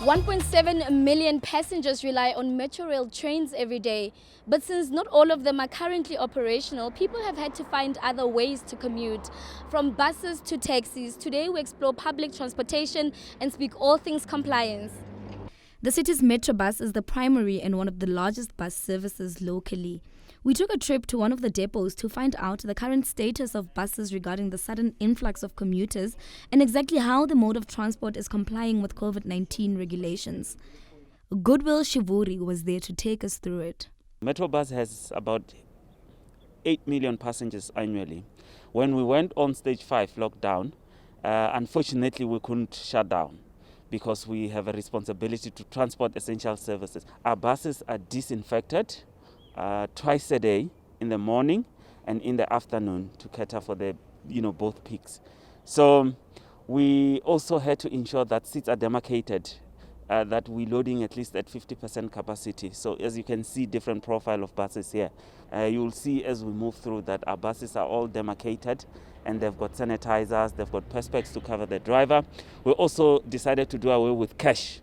1.7 million passengers rely on metro rail trains every day. But since not all of them are currently operational, people have had to find other ways to commute. From buses to taxis, today we explore public transportation and speak all things compliance. The city's metro bus is the primary and one of the largest bus services locally. We took a trip to one of the depots to find out the current status of buses regarding the sudden influx of commuters and exactly how the mode of transport is complying with COVID-19 regulations. Goodwill Shivuri was there to take us through it. Metro bus has about 8 million passengers annually. When we went on stage 5 lockdown, unfortunately we couldn't shut down because we have a responsibility to transport essential services. Our buses are disinfected twice a day, in the morning and in the afternoon, to cater for the both peaks. So we also had to ensure that seats are demarcated, that we're loading at least at 50% capacity. So as you can see, different profile of buses here. You'll see as we move through that our buses are all demarcated and they've got sanitizers, they've got perspex to cover the driver. We also decided to do away with cash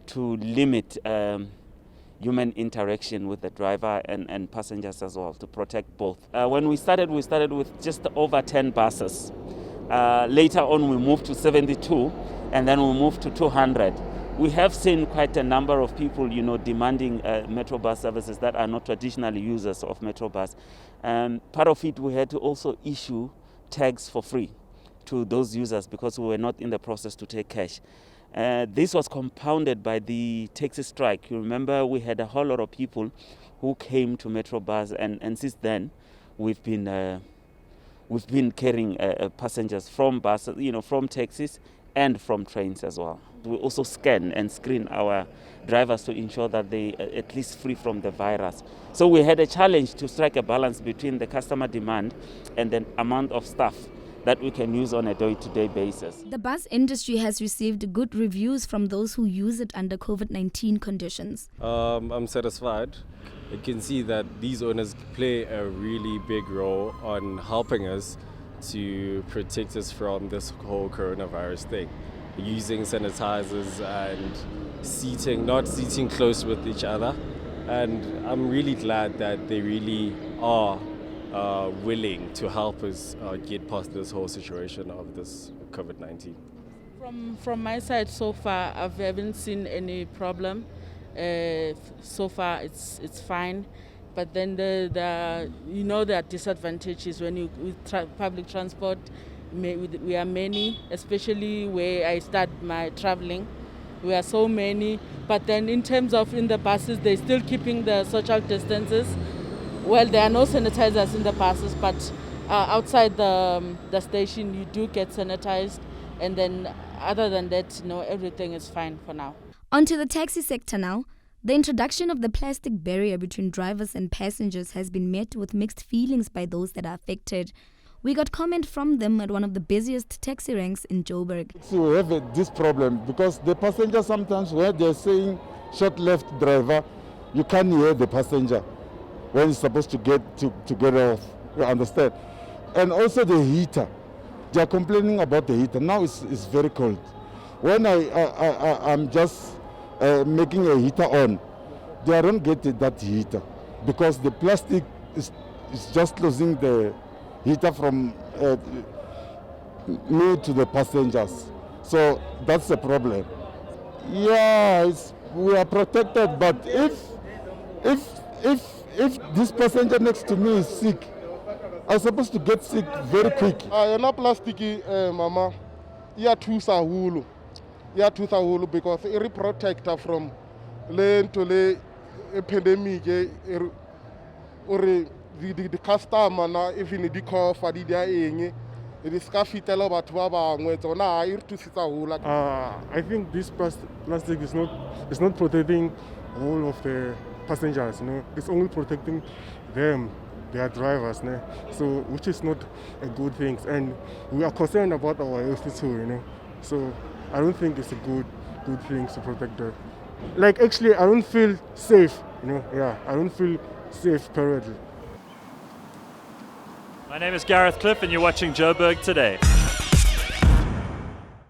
to limit human interaction with the driver and passengers as well, to protect both. When we started with just over 10 buses. Later on we moved to 72 and then we moved to 200. We have seen quite a number of people demanding metro bus services that are not traditional users of metro bus. Part of it, we had to also issue tags for free to those users because we were not in the process to take cash. This was compounded by the taxi strike. You remember we had a whole lot of people who came to metro bus, and since then we've been carrying passengers from buses, from taxis and from trains as well. We also scan and screen our drivers to ensure that they are at least free from the virus. So we had a challenge to strike a balance between the customer demand and the amount of staff that we can use on a day-to-day basis. The bus industry has received good reviews from those who use it under COVID-19 conditions. I'm satisfied. You can see that these owners play a really big role on helping us to protect us from this whole coronavirus thing. Using sanitizers and not seating close with each other. And I'm really glad that they really are willing to help us get past this whole situation of this COVID-19. From my side, so far, I haven't seen any problem. So far, it's fine. But then there are disadvantages when with public transport. We are many, especially where I start my traveling. We are so many. But then in terms of in the buses, they're still keeping the social distances. Well, there are no sanitizers in the buses, but outside the station, you do get sanitized. And then other than that, everything is fine for now. Onto the taxi sector now. The introduction of the plastic barrier between drivers and passengers has been met with mixed feelings by those that are affected. We got comment from them at one of the busiest taxi ranks in Joburg. So we have this problem because the passenger sometimes, where they're saying short left driver, you can't hear the passenger when he's supposed to get off. You understand? And also the heater. They are complaining about the heater. Now it's very cold. When I'm just making a heater on, they don't get that heater because the plastic is just closing the heater from me to the passengers. So that's the problem. Yeah, we are protected, but if this passenger next to me is sick, I'm supposed to get sick very quick. Yona plastic mama ya thusa hulu because it protector from le pandemic or the customer na even the call for the eng it is ka fitela batho ba bangwe tsona e re thusitsa hula. I think this plastic is not protecting all of the passengers, It's only protecting them, their drivers, So which is not a good thing, and we are concerned about our health too, So I don't think it's a good thing to protect them. Like actually, I don't feel safe, I don't feel safe period. My name is Gareth Cliff and you're watching Joburgtoday.